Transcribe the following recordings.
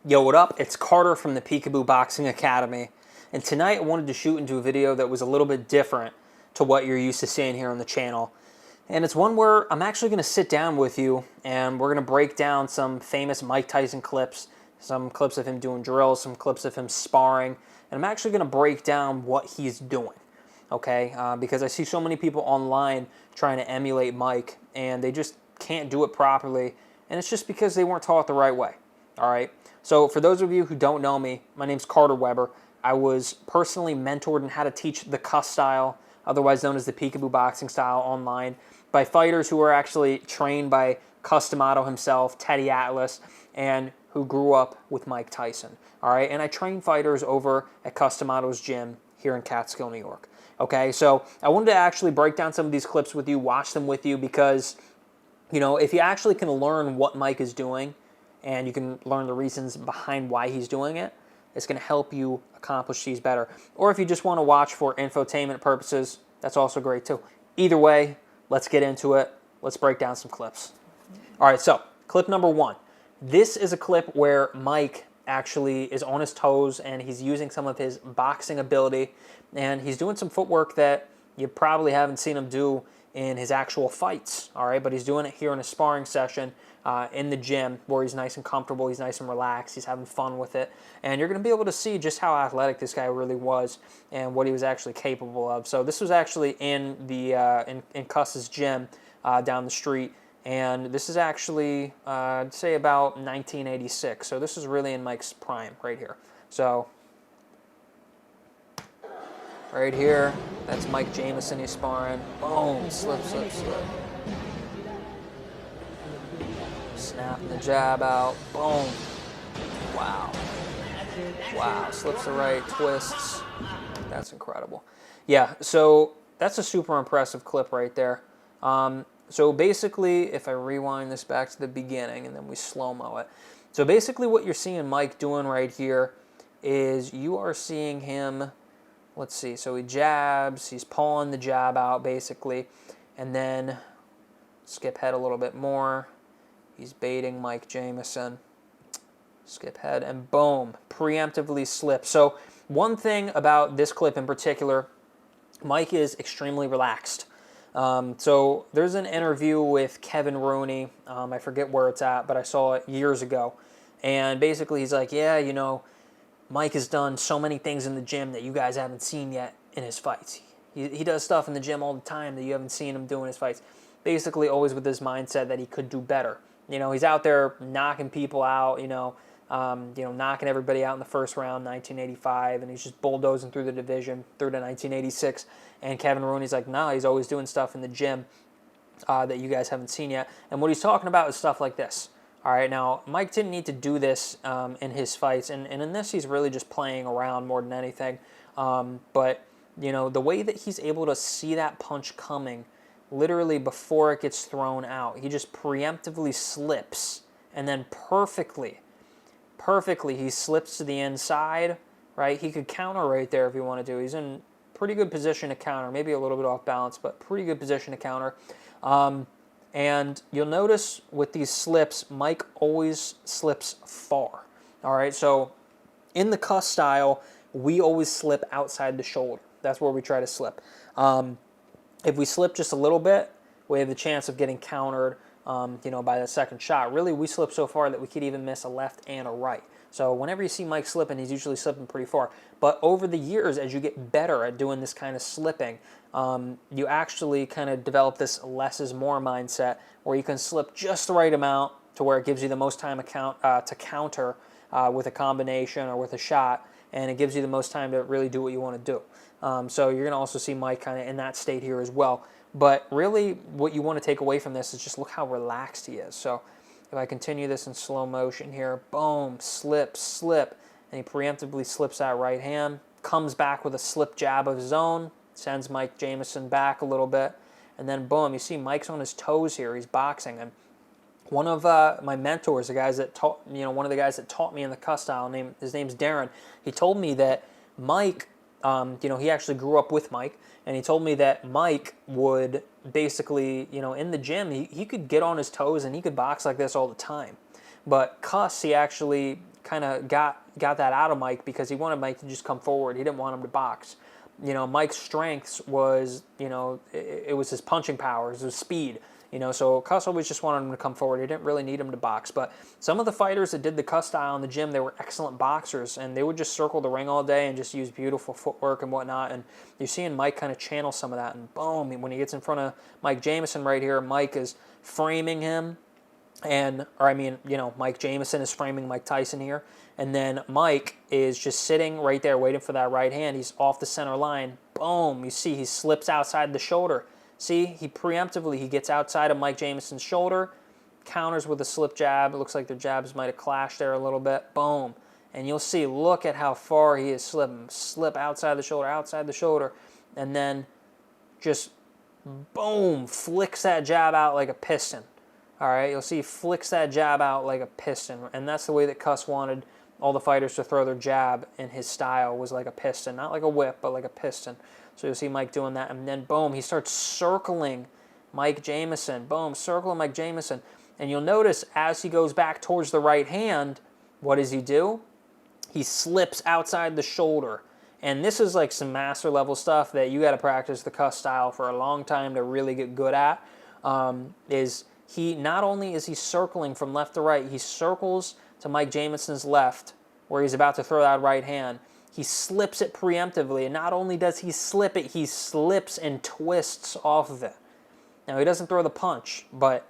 Yo, what up? It's Carter from the Peekaboo Boxing Academy, and tonight I wanted to shoot into a video that was a little bit different to what you're used to seeing here on the channel. And it's one where I'm actually going to sit down with you and we're going to break down some famous Mike Tyson clips, some clips of him doing drills, some clips of him sparring, and I'm actually going to break down what he's doing, okay? Because I see so many people online trying to emulate Mike, and they just can't do it properly, and it's just because they weren't taught the right way, all right? So for those of you who don't know me, my name's Carter Weber. I was personally mentored in how to teach the cuss style, otherwise known as the Peekaboo Boxing style, online by fighters who were actually trained by Cus D'Amato himself, Teddy Atlas, and who grew up with Mike Tyson. All right, and I train fighters over at Cus D'Amato's gym here in Catskill, New York. Okay, so I wanted to actually break down some of these clips with you, watch them with you, because you know, if you actually can learn what Mike is doing, and you can learn the reasons behind why he's doing it, it's going to help you accomplish these better. Or if you just want to watch for infotainment purposes, that's also great too. Either way, let's get into it. Let's break down some clips. All right, so clip number one. This is a clip where Mike actually is on his toes and he's using some of his boxing ability, and he's doing some footwork that you probably haven't seen him do in his actual fights, all right? But he's doing it here in a sparring session in the gym where he's nice and comfortable, he's nice and relaxed, he's having fun with it. And you're going to be able to see just how athletic this guy really was and what he was actually capable of. So this was actually in the in Cus's gym down the street. And this is actually, I'd say about 1986. So this is really in Mike's prime right here. So right here, that's Mike Jamison he's sparring. Boom, slip, slip, slip. Snapping the jab out. Boom. Wow. Wow, slips to right, twists. That's incredible. Yeah, so that's a super impressive clip right there. So basically, if I rewind this back to the beginning and then we slow-mo it. So basically what you're seeing Mike doing right here is you are seeing him, let's see, so he jabs, he's pulling the jab out basically, and then skip head a little bit more. He's baiting Mike Jamison. Skip head, and boom, preemptively slip. So one thing about this clip in particular, Mike is extremely relaxed. So there's an interview with Kevin Rooney. I forget where it's at, but I saw it years ago. And basically he's like, yeah, you know, Mike has done so many things in the gym that you guys haven't seen yet in his fights. He does stuff in the gym all the time that you haven't seen him do in his fights. Basically always with this mindset that he could do better. You know, he's out there knocking people out, knocking everybody out in the first round, 1985, and he's just bulldozing through the division through to 1986. And Kevin Rooney's like, no, he's always doing stuff in the gym that you guys haven't seen yet. And what he's talking about is stuff like this. All right, now, Mike didn't need to do this in his fights, and in this he's really just playing around more than anything. But, you know, the way that he's able to see that punch coming literally before it gets thrown out, he just preemptively slips, and then perfectly, he slips to the inside, right? He could counter right there if he wanted to. He's in pretty good position to counter, maybe a little bit off balance, but pretty good position to counter. And you'll notice with these slips, Mike always slips far. All right, so in the Cus style, we always slip outside the shoulder. That's where we try to slip. If we slip just a little bit, we have the chance of getting countered, by the second shot. Really, we slip so far that we could even miss a left and a right. So whenever you see Mike slipping, he's usually slipping pretty far. But over the years, as you get better at doing this kind of slipping, you actually kind of develop this less is more mindset where you can slip just the right amount to where it gives you the most time to counter with a combination or with a shot, and it gives you the most time to really do what you want to do. So you're going to also see Mike kind of in that state here as well. But really, what you want to take away from this is just look how relaxed he is. So if I continue this in slow motion here, boom, slip, slip, and he preemptively slips that right hand, comes back with a slip jab of his own, sends Mike Jamison back a little bit, and then boom, you see Mike's on his toes here. He's boxing, and one of my mentors, the guys that taught, one of the guys that taught me in the Cus style, his name's Darren. He told me that Mike, he actually grew up with Mike, and he told me that Mike would basically, in the gym, he could get on his toes and he could box like this all the time. But Cus, he actually kind of got that out of Mike because he wanted Mike to just come forward. He didn't want him to box. Mike's strengths was, it was his punching powers, his speed. So Cuss always just wanted him to come forward. He didn't really need him to box. But some of the fighters that did the Cuss style in the gym, they were excellent boxers, and they would just circle the ring all day and just use beautiful footwork and whatnot. And you're seeing Mike kind of channel some of that. And boom, when he gets in front of Mike Jamison right here, Mike is framing him. Mike Jamison is framing Mike Tyson here. And then Mike is just sitting right there waiting for that right hand. He's off the center line. Boom, you see he slips outside the shoulder. See, he gets outside of Mike Jamison's shoulder, counters with a slip jab. It looks like their jabs might have clashed there a little bit. Boom. And you'll see, look at how far he is slipping. Slip outside the shoulder, and then just, boom, flicks that jab out like a piston. All right, you'll see he flicks that jab out like a piston. And that's the way that Cuss wanted all the fighters to throw their jab in his style, was like a piston. Not like a whip, but like a piston. So you'll see Mike doing that, and then boom, he starts circling Mike Jamison. Boom, circling Mike Jamison. And you'll notice as he goes back towards the right hand, what does he do? He slips outside the shoulder. And this is like some master level stuff that you got to practice the Cuss style for a long time to really get good at. He not only is he circling from left to right, he circles to Mike Jamison's left where he's about to throw that right hand. He slips it preemptively, and not only does he slip it, he slips and twists off of it. Now, he doesn't throw the punch, but,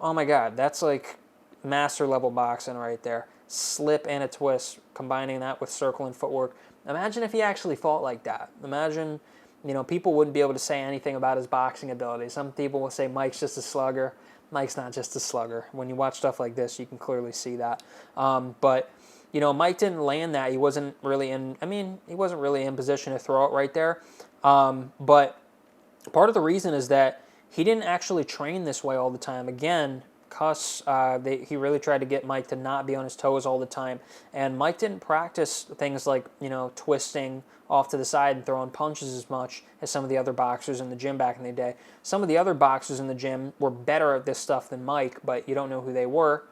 oh my God, that's like master level boxing right there. Slip and a twist, combining that with circling footwork. Imagine if he actually fought like that. Imagine, people wouldn't be able to say anything about his boxing ability. Some people will say Mike's just a slugger. Mike's not just a slugger. When you watch stuff like this, you can clearly see that. But Mike didn't land that. He wasn't really in position to throw it right there. But part of the reason is that he didn't actually train this way all the time. Again, Cuss, he really tried to get Mike to not be on his toes all the time. And Mike didn't practice things like, twisting off to the side and throwing punches as much as some of the other boxers in the gym back in the day. Some of the other boxers in the gym were better at this stuff than Mike, but you don't know who they were.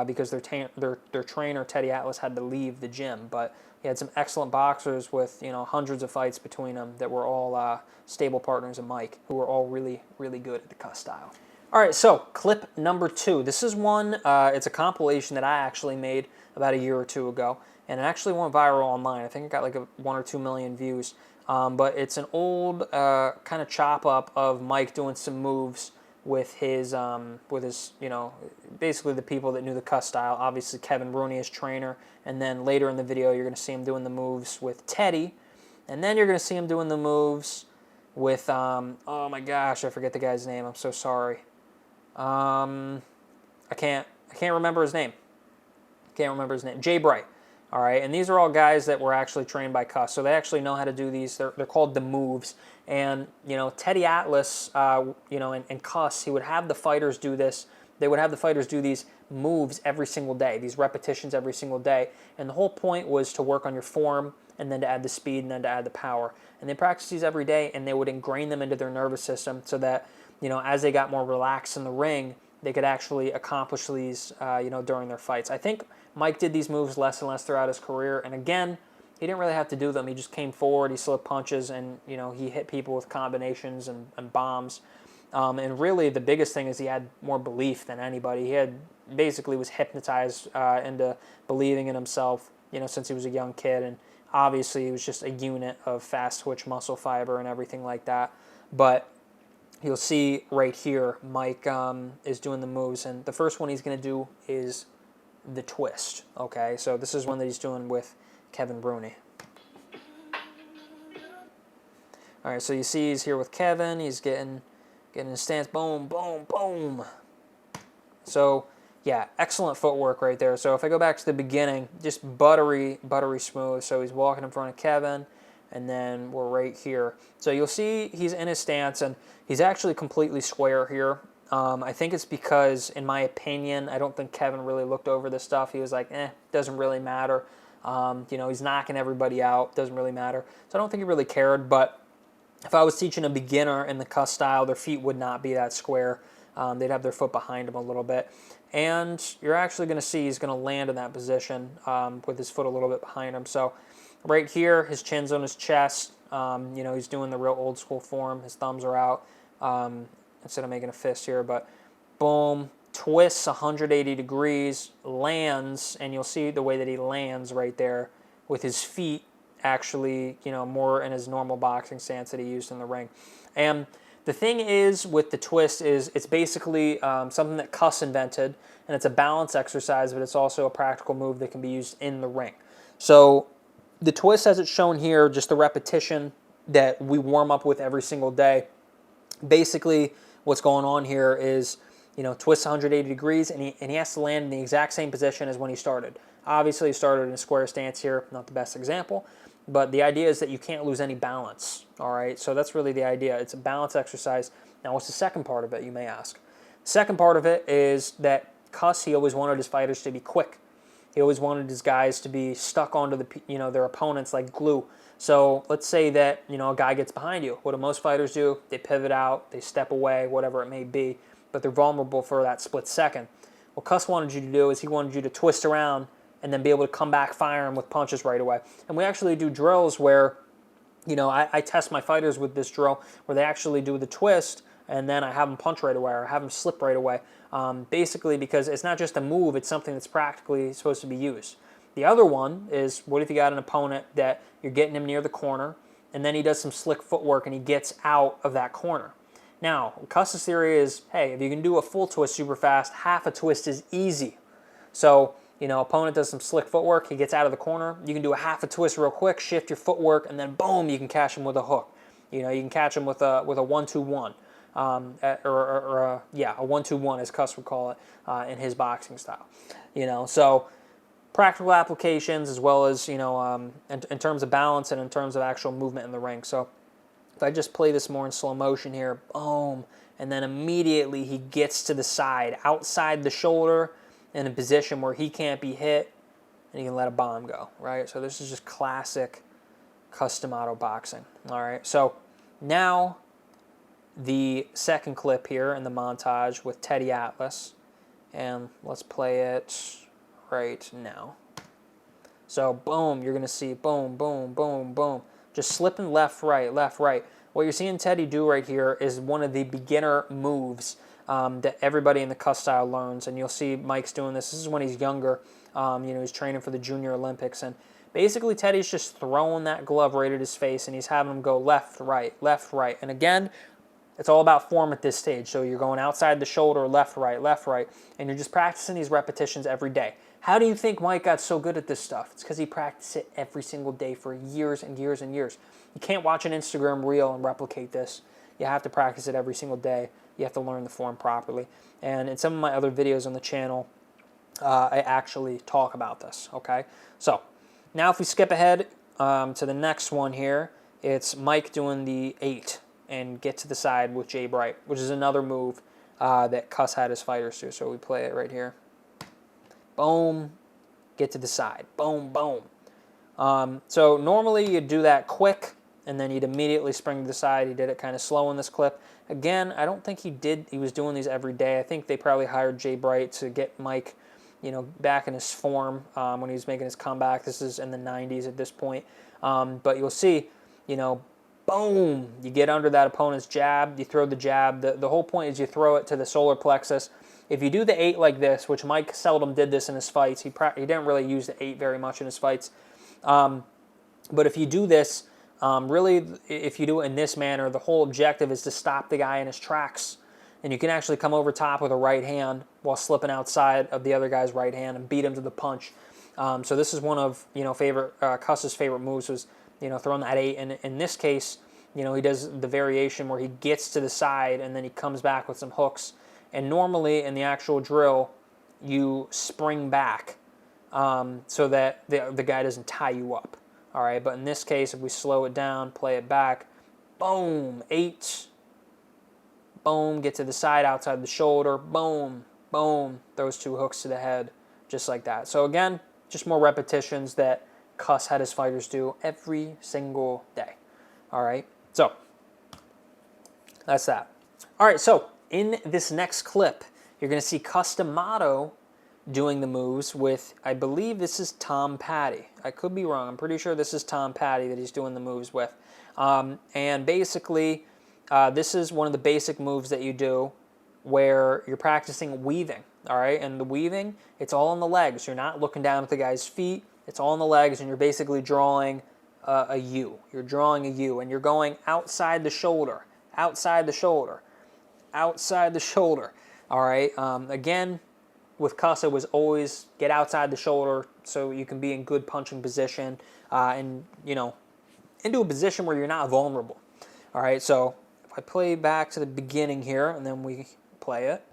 Because their trainer, Teddy Atlas, had to leave the gym. But he had some excellent boxers with, hundreds of fights between them that were all stable partners of Mike, who were all really, really good at the Cuss style. All right, so clip number 2. This is one, it's a compilation that I actually made about a year or two ago, and it actually went viral online. I think it got like 1 or 2 million views. But it's an old kind of chop up of Mike doing some moves with his basically the people that knew the Cuss style. Obviously Kevin Rooney, his trainer, and then later in the video you're going to see him doing the moves with Teddy, and then you're going to see him doing the moves with oh my gosh, I forget the guy's name. I'm so sorry. I can't remember his name. Jay Bright. All right, and these are all guys that were actually trained by Cuss, so they actually know how to do these. They're called the moves. And Teddy Atlas, and Cuss, he would have the fighters do this. They would have the fighters do these moves every single day, these repetitions every single day. And the whole point was to work on your form, and then to add the speed, and then to add the power. And they practiced these every day, and they would ingrain them into their nervous system so that as they got more relaxed in the ring, they could actually accomplish these, during their fights. I think Mike did these moves less and less throughout his career, and again, he didn't really have to do them. He just came forward, he slipped punches, and he hit people with combinations and bombs. And really, the biggest thing is he had more belief than anybody. He basically was hypnotized into believing in himself, since he was a young kid, and obviously he was just a unit of fast twitch muscle fiber and everything like that. But you'll see right here, Mike is doing the moves, and the first one he's going to do is the twist. Okay, so this is one that he's doing with Kevin Rooney. All right, so you see he's here with Kevin. He's getting his stance. Boom, boom, boom. So yeah, excellent footwork right there. So if I go back to the beginning, just buttery smooth. So he's walking in front of Kevin, and then we're right here. So you'll see he's in his stance, and he's actually completely square here. I think it's because, in my opinion, I don't think Kevin really looked over this stuff. He was like, doesn't really matter. He's knocking everybody out. Doesn't really matter. So I don't think he really cared. But if I was teaching a beginner in the Cuss style, their feet would not be that square. They'd have their foot behind them a little bit. and you're actually going to see he's going to land in that position with his foot a little bit behind him. So right here, his chin's on his chest. You know, he's doing the real old school form. His thumbs are out instead of making a fist here, but boom, twists 180 degrees, lands, and you'll see the way that he lands right there with his feet actually, you know, more in his normal boxing stance that he used in the ring. And the thing is with the twist is it's basically something that Cuss invented, and it's a balance exercise, but it's also a practical move that can be used in the ring. So the twist, as it's shown here, just the repetition that we warm up with every single day. Basically, what's going on here is, you know, twist 180 degrees, and he has to land in the exact same position as when he started. Obviously, he started in a square stance here, not the best example, but the idea is that you can't lose any balance, all right? So that's really the idea. It's a balance exercise. Now, what's the second part of it, you may ask? The second part of it is that Cuss, he always wanted his fighters to be quick. He always wanted his guys to be stuck onto the, you know, their opponents like glue. So let's say that, you know, a guy gets behind you. What do most fighters do? They pivot out, they step away, whatever it may be, but they're vulnerable for that split second. What Cuss wanted you to do is he wanted you to twist around and then be able to come back firing with punches right away. And we actually do drills where, you know, I test my fighters with this drill where they actually do the twist and then I have them punch right away or have them slip right away. Basically because it's not just a move, it's something that's practically supposed to be used. The other one is, what if you got an opponent that you're getting him near the corner and then he does some slick footwork and he gets out of that corner. Now, Cuss's theory is, hey, if you can do a full twist super fast, half a twist is easy. So, you know, opponent does some slick footwork, he gets out of the corner, you can do a half a twist real quick, shift your footwork, and then boom, you can catch him with a hook. You know, you can catch him with a 1-2-1. A 1-2-1 as Cuss would call it in his boxing style. You know, so practical applications as well as, you know, in terms of balance and in terms of actual movement in the ring. So if I just play this more in slow motion here, boom, and then immediately he gets to the side, outside the shoulder, in a position where he can't be hit, and he can let a bomb go, right? So this is just classic custom auto boxing, all right? So now the second clip here in the montage with Teddy Atlas, and let's play it right now. So boom, you're gonna see boom, boom, boom, boom, just slipping left, right, left, right. What you're seeing Teddy do right here is one of the beginner moves that everybody in the Cuss style learns, and you'll see Mike's doing this. This is when he's younger. You know, he's training for the Junior Olympics, and basically Teddy's just throwing that glove right at his face, and he's having him go left, right, and again, it's all about form at this stage. So you're going outside the shoulder, left, right, and you're just practicing these repetitions every day. How do you think Mike got so good at this stuff? It's because he practiced it every single day for years and years and years. You can't watch an Instagram reel and replicate this. You have to practice it every single day. You have to learn the form properly. And in some of my other videos on the channel, I actually talk about this, okay? So now if we skip ahead to the next one here, it's Mike doing the 8 and get to the side with Jay Bright, which is another move that Cuss had his fighters do. So we play it right here. Boom, get to the side. Boom, boom. So normally you'd do that quick, and then he'd immediately spring to the side. He did it kind of slow in this clip. Again, I don't think he was doing these every day. I think they probably hired Jay Bright to get Mike, you know, back in his form when he was making his comeback. This is in the 90s at this point. But you'll see, you know, boom, you get under that opponent's jab, you throw the jab. The whole point is you throw it to the solar plexus. If you do the 8 like this, which Mike seldom did this in his fights, he didn't really use the 8 very much in his fights. But if you do this, really, if you do it in this manner, the whole objective is to stop the guy in his tracks. And you can actually come over top with a right hand while slipping outside of the other guy's right hand and beat him to the punch. So this is one of, you know, Cuss's favorite moves was, you know, throwing that 8. And in this case, you know, he does the variation where he gets to the side and then he comes back with some hooks. And normally in the actual drill, you spring back so that the guy doesn't tie you up. All right, but in this case, if we slow it down, play it back, boom, 8, boom, get to the side outside the shoulder, boom, boom, those 2 hooks to the head, just like that. So again, just more repetitions that Cuss had his fighters do every single day. All right, so that's that. All right, so in this next clip, You're going to see Customato doing the moves with, I believe this is Tom Patty. I could be wrong. I'm pretty sure this is Tom Patty that he's doing the moves with. And basically, this is one of the basic moves that you do where you're practicing weaving, all right? And the weaving, it's all on the legs. You're not looking down at the guy's feet. It's all on the legs, and you're basically drawing a U. You're drawing a U, and you're going outside the shoulder, outside the shoulder, outside the shoulder, all right? Again, with Cuss, it was always get outside the shoulder so you can be in good punching position and, you know, into a position where you're not vulnerable. All right, so if I play back to the beginning here and then we play it.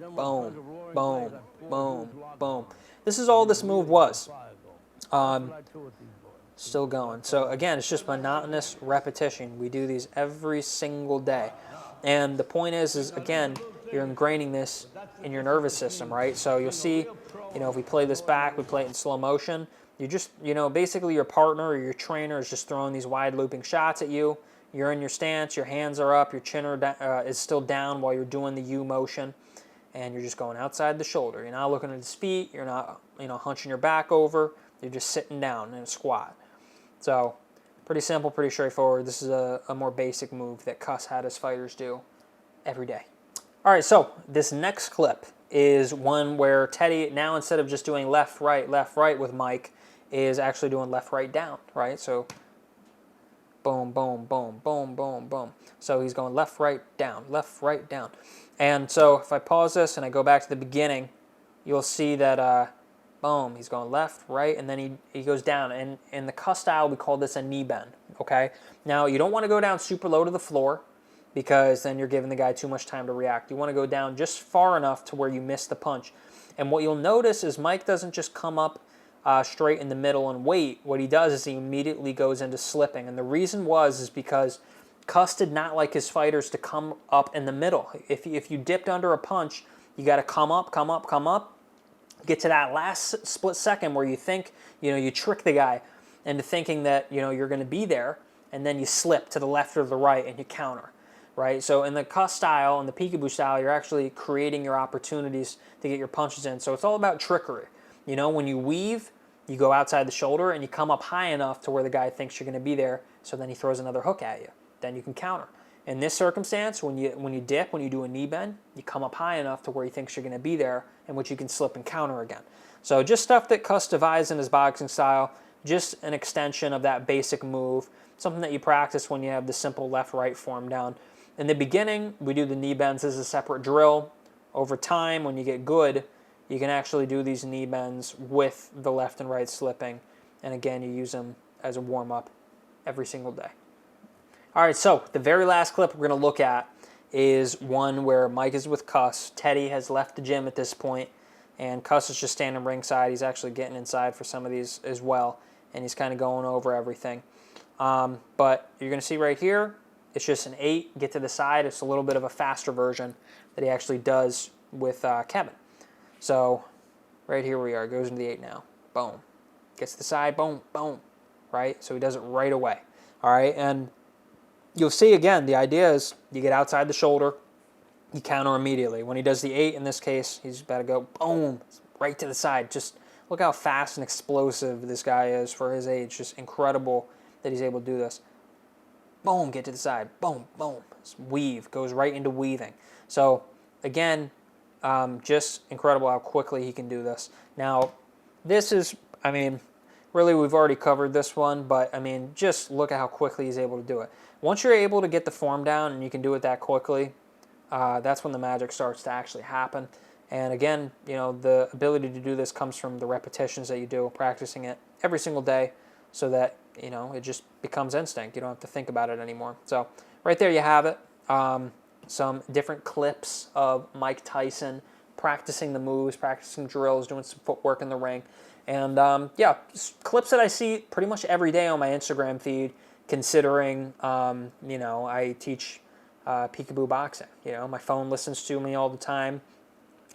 Boom, boom, boom, boom. This is all this move was. Still going. So again, it's just monotonous repetition. We do these every single day. And the point is again, you're ingraining this in your nervous system, right? So you'll see, you know, if we play this back, we play it in slow motion. You just, you know, basically your partner or your trainer is just throwing these wide looping shots at you. You're in your stance, your hands are up, your chin is still down while you're doing the U motion, and you're just going outside the shoulder. You're not looking at his feet. You're not, you know, hunching your back over. You're just sitting down in a squat. So pretty simple, pretty straightforward. This is a more basic move that Cuss had his fighters do every day. All right, so this next clip is one where Teddy, now instead of just doing left, right with Mike, is actually doing left, right, down, right? So boom, boom, boom, boom, boom, boom. So he's going left, right, down, left, right, down. And so if I pause this and I go back to the beginning, you'll see that, boom, he's going left, right, and then he goes down. And in the Cuss style, we call this a knee bend, okay? Now, you don't want to go down super low to the floor because then you're giving the guy too much time to react. You want to go down just far enough to where you miss the punch. And what you'll notice is Mike doesn't just come up straight in the middle and wait. What he does is he immediately goes into slipping. And the reason is because Cuss did not like his fighters to come up in the middle. If you dipped under a punch, you got to come up, get to that last split second where you think, you know, you trick the guy into thinking that, you know, you're going to be there, and then you slip to the left or the right and you counter, right? So in the Cuss style and the Peekaboo style, you're actually creating your opportunities to get your punches in. So it's all about trickery. You know, when you weave, you go outside the shoulder and you come up high enough to where the guy thinks you're going to be there, so then he throws another hook at you. Then you can counter. In this circumstance, when you dip, when you do a knee bend, you come up high enough to where he thinks you're going to be there, in which you can slip and counter again. So just stuff that Cuss devised in his boxing style, just an extension of that basic move, something that you practice when you have the simple left-right form down. In the beginning, we do the knee bends as a separate drill. Over time, when you get good, you can actually do these knee bends with the left and right slipping. And again, you use them as a warm-up every single day. All right, so the very last clip we're going to look at is one where Mike is with Cuss. Teddy has left the gym at this point, and Cuss is just standing ringside. He's actually getting inside for some of these as well, and he's kind of going over everything. But you're going to see right here, it's just an 8, get to the side. It's a little bit of a faster version that he actually does with Kevin. So right here we are, goes into the 8 now. Boom. Gets to the side, boom, boom, right? So he does it right away. All right, and you'll see again, the idea is you get outside the shoulder, you counter immediately. When he does the 8 in this case, he's about to go, boom, right to the side. Just look how fast and explosive this guy is for his age. Just incredible that he's able to do this. Boom, get to the side, boom, boom. Weave, goes right into weaving. So again, just incredible how quickly he can do this. Now, this is, I mean, really we've already covered this one, but I mean, just look at how quickly he's able to do it. Once you're able to get the form down and you can do it that quickly, that's when the magic starts to actually happen. And again, you know, the ability to do this comes from the repetitions that you do, practicing it every single day so that, you know, it just becomes instinct. You don't have to think about it anymore. So right there you have it. Some different clips of Mike Tyson practicing the moves, practicing drills, doing some footwork in the ring. And yeah, clips that I see pretty much every day on my Instagram feed, considering, you know, I teach Peekaboo Boxing. You know, my phone listens to me all the time.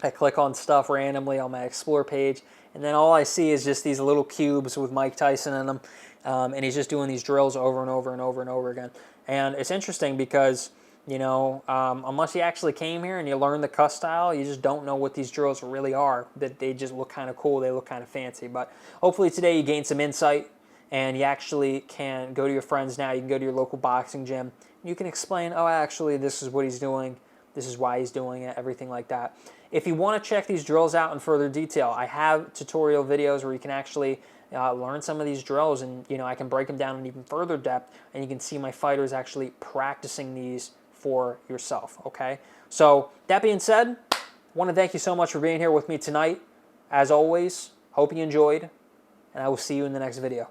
I click on stuff randomly on my Explore page, and then all I see is just these little cubes with Mike Tyson in them, and he's just doing these drills over and over and over and over again. And it's interesting because You know, unless you actually came here and you learned the cuss style, you just don't know what these drills really are. That they just look kind of cool, they look kind of fancy. But hopefully today you gained some insight and you actually can go to your friends now. You can go to your local boxing gym. You can explain, oh, actually, this is what he's doing. This is why he's doing it, everything like that. If you want to check these drills out in further detail, I have tutorial videos where you can actually learn some of these drills, and I can break them down in even further depth, and you can see my fighters actually practicing these for yourself, okay? So that being said, I want to thank you so much for being here with me tonight. As always, hope you enjoyed, and I will see you in the next video.